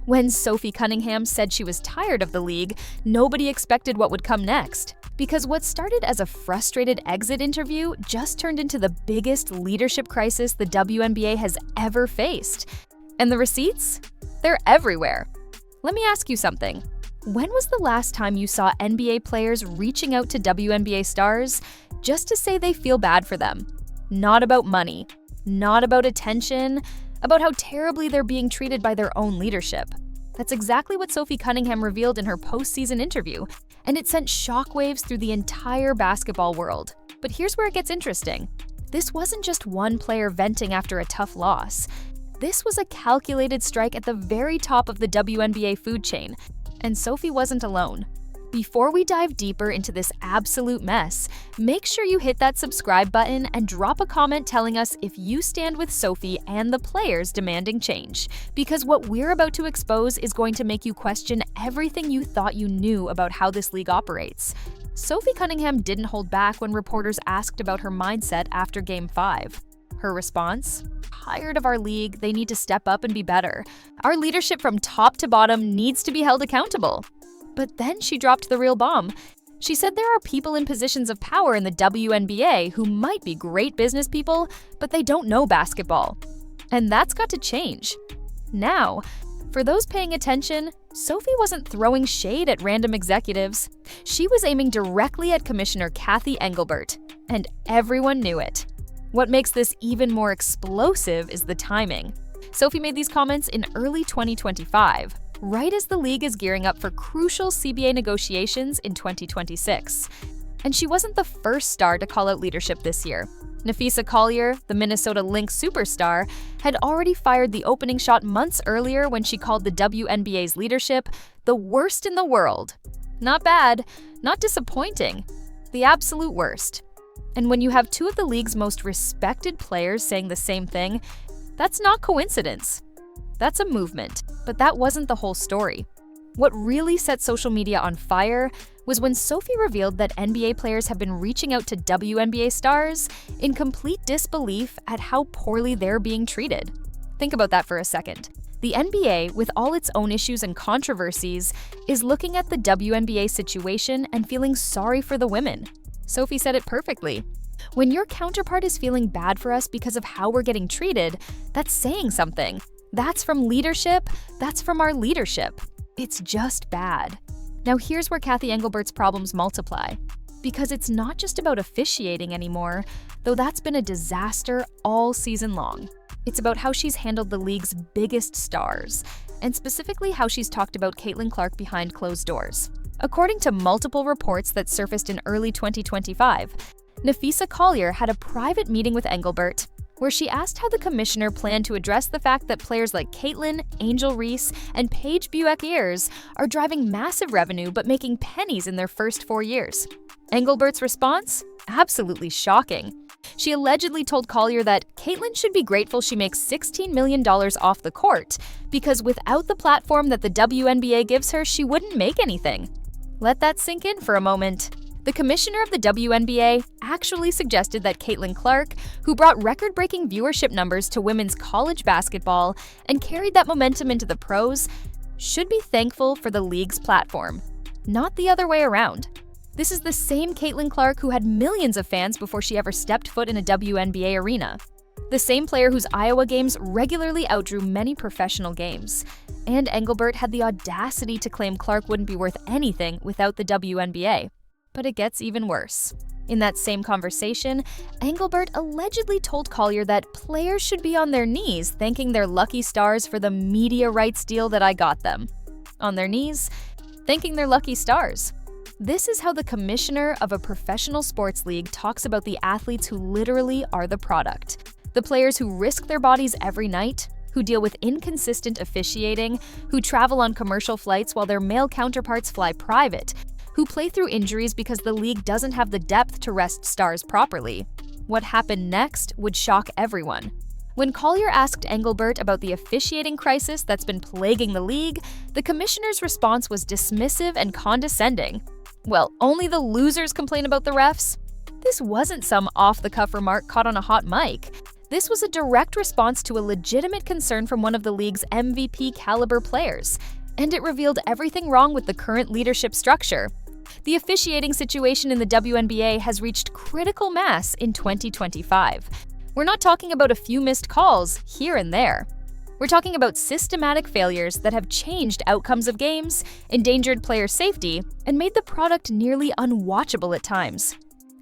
When Sophie Cunningham said she was tired of the league, nobody expected what would come next. Because what started as a frustrated exit interview just turned into the biggest leadership crisis the WNBA has ever faced. And the receipts? They're everywhere. Let me ask you something. When was the last time you saw NBA players reaching out to WNBA stars just to say they feel bad for them? Not about money, not about attention, about how terribly they're being treated by their own leadership. That's exactly what Sophie Cunningham revealed in her postseason interview, and it sent shockwaves through the entire basketball world. But here's where it gets interesting. This wasn't just one player venting after a tough loss. This was a calculated strike at the very top of the WNBA food chain, and Sophie wasn't alone. Before we dive deeper into this absolute mess, make sure you hit that subscribe button and drop a comment telling us if you stand with Sophie and the players demanding change. Because what we're about to expose is going to make you question everything you thought you knew about how this league operates. Sophie Cunningham didn't hold back when reporters asked about her mindset after Game 5. Her response? Tired of our league, they need to step up and be better. Our leadership from top to bottom needs to be held accountable. But then she dropped the real bomb. She said there are people in positions of power in the WNBA who might be great business people, but they don't know basketball. And that's got to change. Now, for those paying attention, Sophie wasn't throwing shade at random executives. She was aiming directly at Commissioner Kathy Engelbert, and everyone knew it. What makes this even more explosive is the timing. Sophie made these comments in early 2025. Right as the league is gearing up for crucial CBA negotiations in 2026. And she wasn't the first star to call out leadership this year. Napheesa Collier, the Minnesota Lynx superstar, had already fired the opening shot months earlier when she called the WNBA's leadership the worst in the world. Not bad, not disappointing, the absolute worst. And when you have two of the league's most respected players saying the same thing, that's not coincidence. That's a movement, but that wasn't the whole story. What really set social media on fire was when Sophie revealed that NBA players have been reaching out to WNBA stars in complete disbelief at how poorly they're being treated. Think about that for a second. The NBA, with all its own issues and controversies, is looking at the WNBA situation and feeling sorry for the women. Sophie said it perfectly. When your counterpart is feeling bad for us because of how we're getting treated, that's saying something. That's from leadership. That's from our leadership. It's just bad. Now here's where Kathy Engelbert's problems multiply. Because it's not just about officiating anymore, though that's been a disaster all season long. It's about how she's handled the league's biggest stars, and specifically how she's talked about Caitlin Clark behind closed doors. According to multiple reports that surfaced in early 2025, Napheesa Collier had a private meeting with Engelbert where she asked how the commissioner planned to address the fact that players like Caitlin, Angel Reese, and Paige Buick-Ayers are driving massive revenue but making pennies in their first 4 years. Engelbert's response? Absolutely shocking. She allegedly told Collier that Caitlin should be grateful she makes $16 million off the court, because without the platform that the WNBA gives her, she wouldn't make anything. Let that sink in for a moment. The commissioner of the WNBA actually suggested that Caitlin Clark, who brought record-breaking viewership numbers to women's college basketball and carried that momentum into the pros, should be thankful for the league's platform, not the other way around. This is the same Caitlin Clark who had millions of fans before she ever stepped foot in a WNBA arena. The same player whose Iowa games regularly outdrew many professional games. And Engelbert had the audacity to claim Clark wouldn't be worth anything without the WNBA. But it gets even worse. In that same conversation, Engelbert allegedly told Collier that players should be on their knees thanking their lucky stars for the media rights deal that I got them. On their knees, thanking their lucky stars. This is how the commissioner of a professional sports league talks about the athletes who literally are the product. The players who risk their bodies every night, who deal with inconsistent officiating, who travel on commercial flights while their male counterparts fly private, who play through injuries because the league doesn't have the depth to rest stars properly. What happened next would shock everyone. When Collier asked Engelbert about the officiating crisis that's been plaguing the league, the commissioner's response was dismissive and condescending. Well, only the losers complain about the refs? This wasn't some off-the-cuff remark caught on a hot mic. This was a direct response to a legitimate concern from one of the league's MVP caliber players, and it revealed everything wrong with the current leadership structure. The officiating situation in the WNBA has reached critical mass in 2025. We're not talking about a few missed calls here and there. We're talking about systematic failures that have changed outcomes of games, endangered player safety, and made the product nearly unwatchable at times.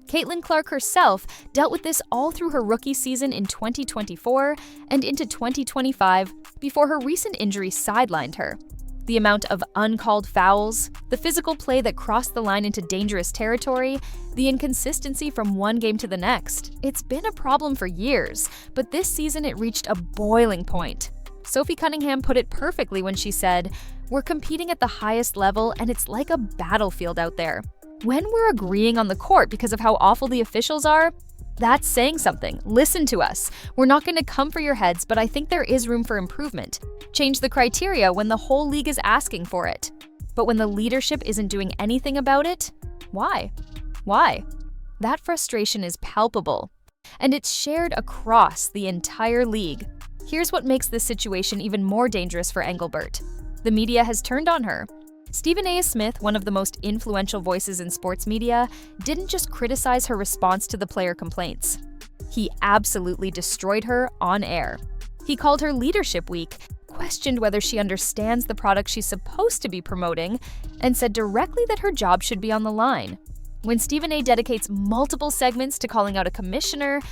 Caitlin Clark herself dealt with this all through her rookie season in 2024 and into 2025 before her recent injury sidelined her. The amount of uncalled fouls, the physical play that crossed the line into dangerous territory, the inconsistency from one game to the next. It's been a problem for years, but this season it reached a boiling point. Sophie Cunningham put it perfectly when she said, "We're competing at the highest level and it's like a battlefield out there. When we're agreeing on the court because of how awful the officials are, that's saying something. Listen to us. We're not going to come for your heads, but I think there is room for improvement. Change the criteria when the whole league is asking for it. But when the leadership isn't doing anything about it, why? Why?" That frustration is palpable, and it's shared across the entire league. Here's what makes this situation even more dangerous for Engelbert. The media has turned on her. Stephen A. Smith, one of the most influential voices in sports media, didn't just criticize her response to the player complaints. He absolutely destroyed her on air. He called her leadership weak, questioned whether she understands the product she's supposed to be promoting, and said directly that her job should be on the line. When Stephen A. dedicates multiple segments to calling out a commissioner,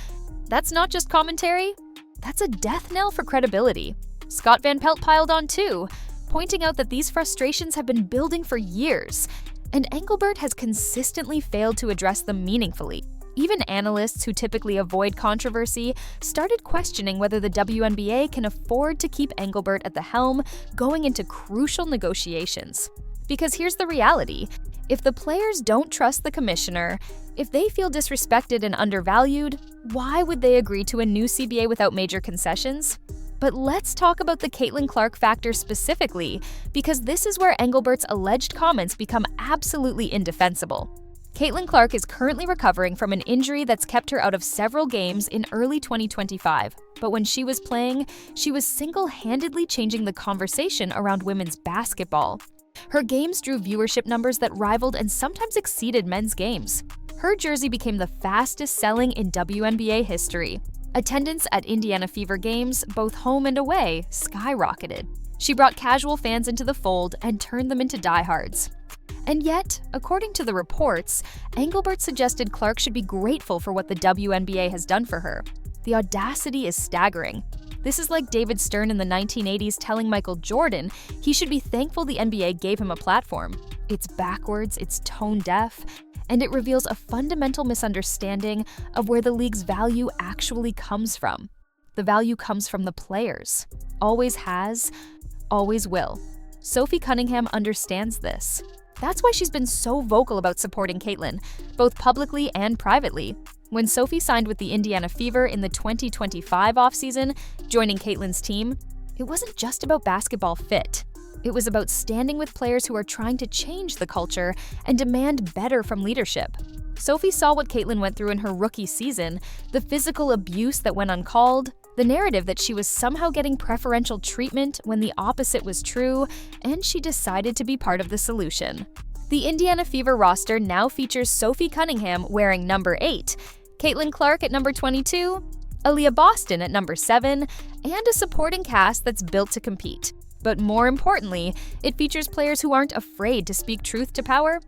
that's not just commentary, that's a death knell for credibility. Scott Van Pelt piled on too, pointing out that these frustrations have been building for years, and Engelbert has consistently failed to address them meaningfully. Even analysts who typically avoid controversy started questioning whether the WNBA can afford to keep Engelbert at the helm going into crucial negotiations. Because here's the reality. If the players don't trust the commissioner, if they feel disrespected and undervalued, why would they agree to a new CBA without major concessions? But let's talk about the Caitlin Clark factor specifically, because this is where Engelbert's alleged comments become absolutely indefensible. Caitlin Clark is currently recovering from an injury that's kept her out of several games in early 2025. But when she was playing, she was single-handedly changing the conversation around women's basketball. Her games drew viewership numbers that rivaled and sometimes exceeded men's games. Her jersey became the fastest-selling in WNBA history. Attendance at Indiana Fever games, both home and away, skyrocketed. She brought casual fans into the fold and turned them into diehards. And yet, according to the reports, Engelbert suggested Clark should be grateful for what the WNBA has done for her. The audacity is staggering. This is like David Stern in the 1980s telling Michael Jordan he should be thankful the NBA gave him a platform. It's backwards, it's tone-deaf, and it reveals a fundamental misunderstanding of where the league's value actually comes from. The value comes from the players. Always has, always will. Sophie Cunningham understands this. That's why she's been so vocal about supporting Caitlin, both publicly and privately. When Sophie signed with the Indiana Fever in the 2025 offseason, joining Caitlin's team, it wasn't just about basketball fit. It was about standing with players who are trying to change the culture and demand better from leadership. Sophie saw what Caitlin went through in her rookie season, the physical abuse that went uncalled, the narrative that she was somehow getting preferential treatment when the opposite was true, and she decided to be part of the solution. The Indiana Fever roster now features Sophie Cunningham wearing number 8, Caitlin Clark at number 22, Aaliyah Boston at number 7, and a supporting cast that's built to compete. But more importantly, it features players who aren't afraid to speak truth to power.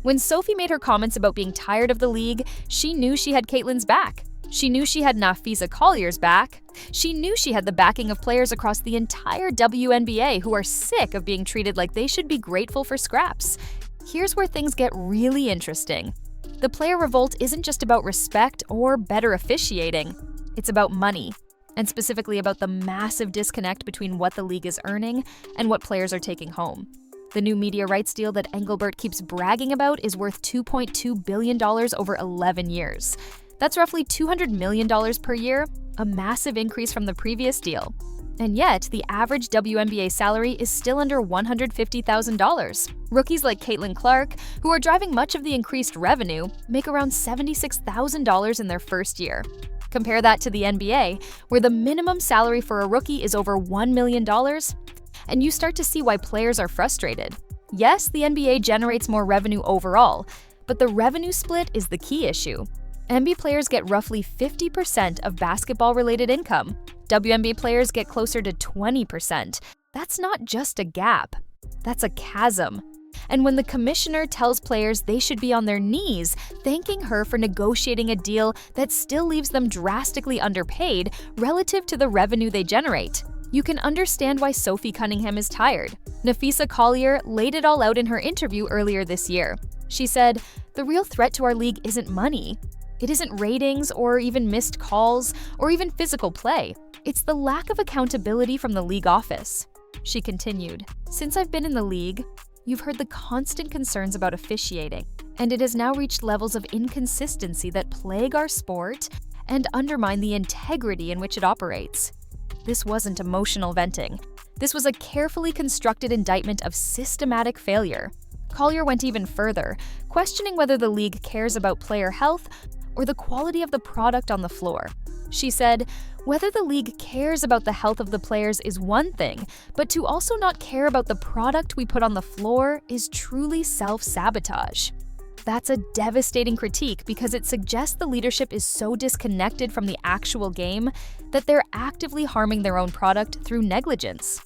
When Sophie made her comments about being tired of the league, she knew she had Caitlin's back. She knew she had Napheesa Collier's back. She knew she had the backing of players across the entire WNBA who are sick of being treated like they should be grateful for scraps. Here's where things get really interesting. The player revolt isn't just about respect or better officiating. It's about money, and specifically about the massive disconnect between what the league is earning and what players are taking home. The new media rights deal that Engelbert keeps bragging about is worth $2.2 billion over 11 years. That's roughly $200 million per year, a massive increase from the previous deal. And yet, the average WNBA salary is still under $150,000. Rookies like Caitlin Clark, who are driving much of the increased revenue, make around $76,000 in their first year. Compare that to the NBA, where the minimum salary for a rookie is over $1 million, and you start to see why players are frustrated. Yes, the NBA generates more revenue overall, but the revenue split is the key issue. NBA players get roughly 50% of basketball-related income. WNBA players get closer to 20%. That's not just a gap, that's a chasm. And when the commissioner tells players they should be on their knees thanking her for negotiating a deal that still leaves them drastically underpaid relative to the revenue they generate, you can understand why Sophie Cunningham is tired. Napheesa Collier laid it all out in her interview earlier this year. She said, "The real threat to our league isn't money. It isn't ratings or even missed calls or even physical play. It's the lack of accountability from the league office." She continued, "Since I've been in the league, you've heard the constant concerns about officiating, and it has now reached levels of inconsistency that plague our sport and undermine the integrity in which it operates." This wasn't emotional venting. This was a carefully constructed indictment of systematic failure. Collier went even further, questioning whether the league cares about player health or the quality of the product on the floor. She said, "Whether the league cares about the health of the players is one thing, but to also not care about the product we put on the floor is truly self-sabotage." That's a devastating critique because it suggests the leadership is so disconnected from the actual game that they're actively harming their own product through negligence.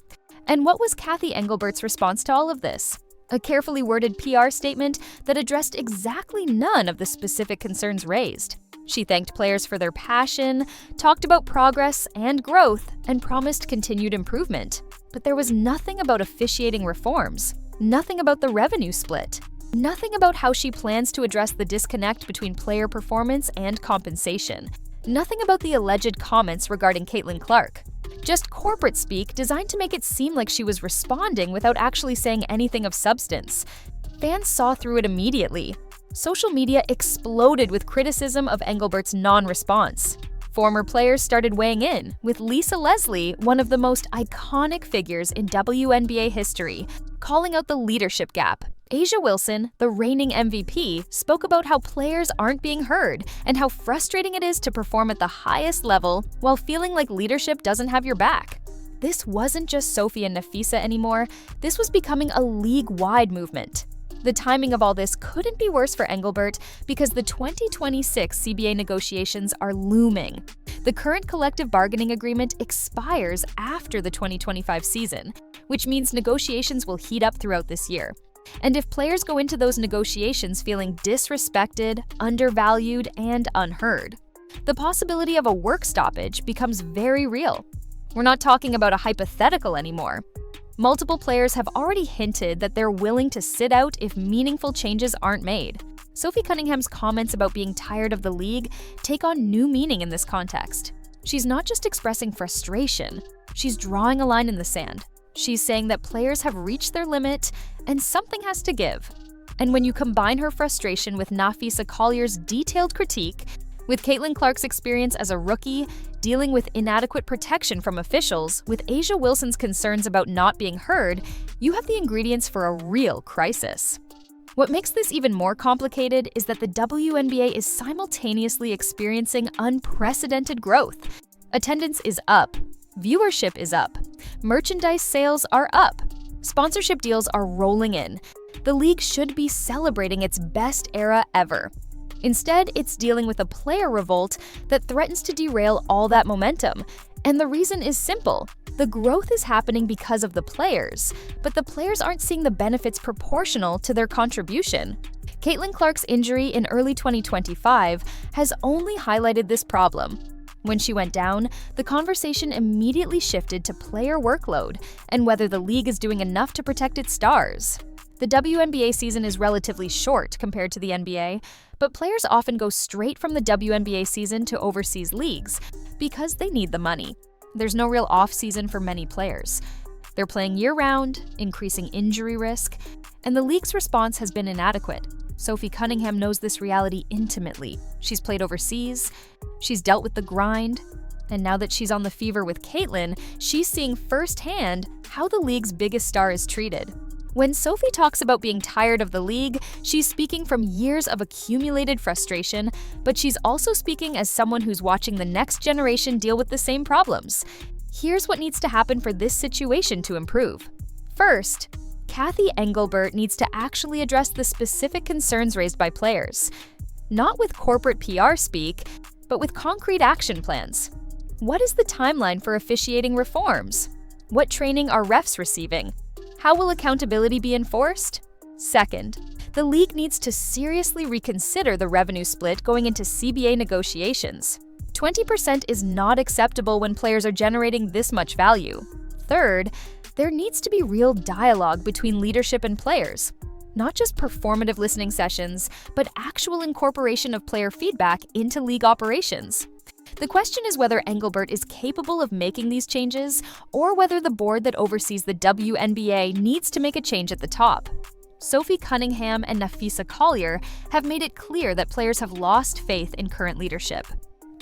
And what was Kathy Engelbert's response to all of this? A carefully worded PR statement that addressed exactly none of the specific concerns raised. She thanked players for their passion, talked about progress and growth, and promised continued improvement. But there was nothing about officiating reforms, nothing about the revenue split, nothing about how she plans to address the disconnect between player performance and compensation, nothing about the alleged comments regarding Caitlin Clark. Just corporate speak designed to make it seem like she was responding without actually saying anything of substance. Fans saw through it immediately. Social media exploded with criticism of Engelbert's non-response. Former players started weighing in, with Lisa Leslie, one of the most iconic figures in WNBA history, calling out the leadership gap. A'ja Wilson, the reigning MVP, spoke about how players aren't being heard and how frustrating it is to perform at the highest level while feeling like leadership doesn't have your back. This wasn't just Sophie and Napheesa anymore, this was becoming a league-wide movement. The timing of all this couldn't be worse for Engelbert because the 2026 CBA negotiations are looming. The current collective bargaining agreement expires after the 2025 season, which means negotiations will heat up throughout this year. And if players go into those negotiations feeling disrespected, undervalued, and unheard, the possibility of a work stoppage becomes very real. We're not talking about a hypothetical anymore. Multiple players have already hinted that they're willing to sit out if meaningful changes aren't made. Sophie Cunningham's comments about being tired of the league take on new meaning in this context. She's not just expressing frustration, she's drawing a line in the sand. She's saying that players have reached their limit and something has to give. And when you combine her frustration with Napheesa Collier's detailed critique, with Caitlin Clark's experience as a rookie, dealing with inadequate protection from officials, with A'ja Wilson's concerns about not being heard, you have the ingredients for a real crisis. What makes this even more complicated is that the WNBA is simultaneously experiencing unprecedented growth. Attendance is up, viewership is up, merchandise sales are up, sponsorship deals are rolling in. The league should be celebrating its best era ever. Instead, it's dealing with a player revolt that threatens to derail all that momentum. And the reason is simple. The growth is happening because of the players, but the players aren't seeing the benefits proportional to their contribution. Caitlin Clark's injury in early 2025 has only highlighted this problem. When she went down, the conversation immediately shifted to player workload and whether the league is doing enough to protect its stars. The WNBA season is relatively short compared to the NBA, but players often go straight from the WNBA season to overseas leagues because they need the money. There's no real off-season for many players. They're playing year-round, increasing injury risk, and the league's response has been inadequate. Sophie Cunningham knows this reality intimately. She's played overseas, she's dealt with the grind, and now that she's on the fever with Caitlin, she's seeing firsthand how the league's biggest star is treated. When Sophie talks about being tired of the league, she's speaking from years of accumulated frustration, but she's also speaking as someone who's watching the next generation deal with the same problems. Here's what needs to happen for this situation to improve. First, Kathy Engelbert needs to actually address the specific concerns raised by players. Not with corporate PR speak, but with concrete action plans. What is the timeline for officiating reforms? What training are refs receiving? How will accountability be enforced? Second, the league needs to seriously reconsider the revenue split going into CBA negotiations. 20% is not acceptable when players are generating this much value. Third, there needs to be real dialogue between leadership and players. Not just performative listening sessions, but actual incorporation of player feedback into league operations. The question is whether Engelbert is capable of making these changes, or whether the board that oversees the WNBA needs to make a change at the top. Sophie Cunningham and Napheesa Collier have made it clear that players have lost faith in current leadership.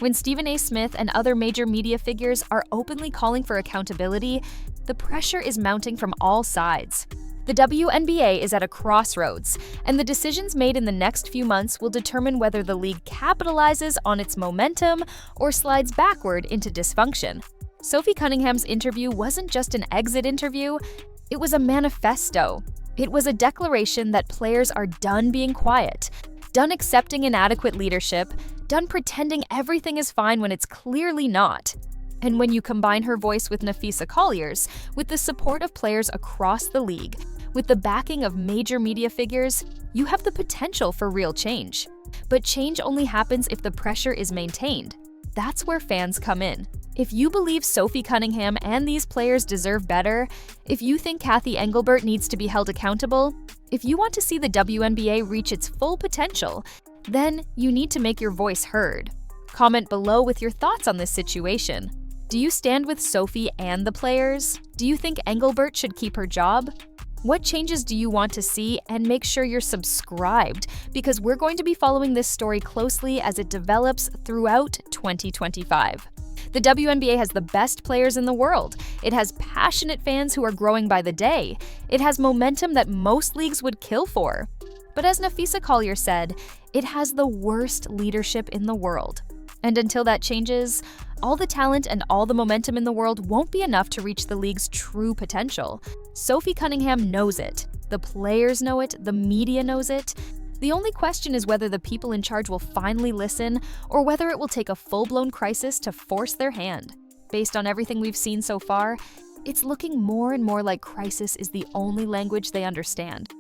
When Stephen A. Smith and other major media figures are openly calling for accountability, the pressure is mounting from all sides. The WNBA is at a crossroads, and the decisions made in the next few months will determine whether the league capitalizes on its momentum or slides backward into dysfunction. Sophie Cunningham's interview wasn't just an exit interview, it was a manifesto. It was a declaration that players are done being quiet, done accepting inadequate leadership, done pretending everything is fine when it's clearly not. And when you combine her voice with Napheesa Collier's, with the support of players across the league, with the backing of major media figures, you have the potential for real change. But change only happens if the pressure is maintained. That's where fans come in. If you believe Sophie Cunningham and these players deserve better, if you think Kathy Engelbert needs to be held accountable, if you want to see the WNBA reach its full potential, then you need to make your voice heard. Comment below with your thoughts on this situation. Do you stand with Sophie and the players? Do you think Engelbert should keep her job? What changes do you want to see? And make sure you're subscribed, because we're going to be following this story closely as it develops throughout 2025. The WNBA has the best players in the world. It has passionate fans who are growing by the day. It has momentum that most leagues would kill for. But as Napheesa Collier said, it has the worst leadership in the world. And until that changes, all the talent and all the momentum in the world won't be enough to reach the league's true potential. Sophie Cunningham knows it. The players know it. The media knows it. The only question is whether the people in charge will finally listen, or whether it will take a full-blown crisis to force their hand. Based on everything we've seen so far, it's looking more and more like crisis is the only language they understand.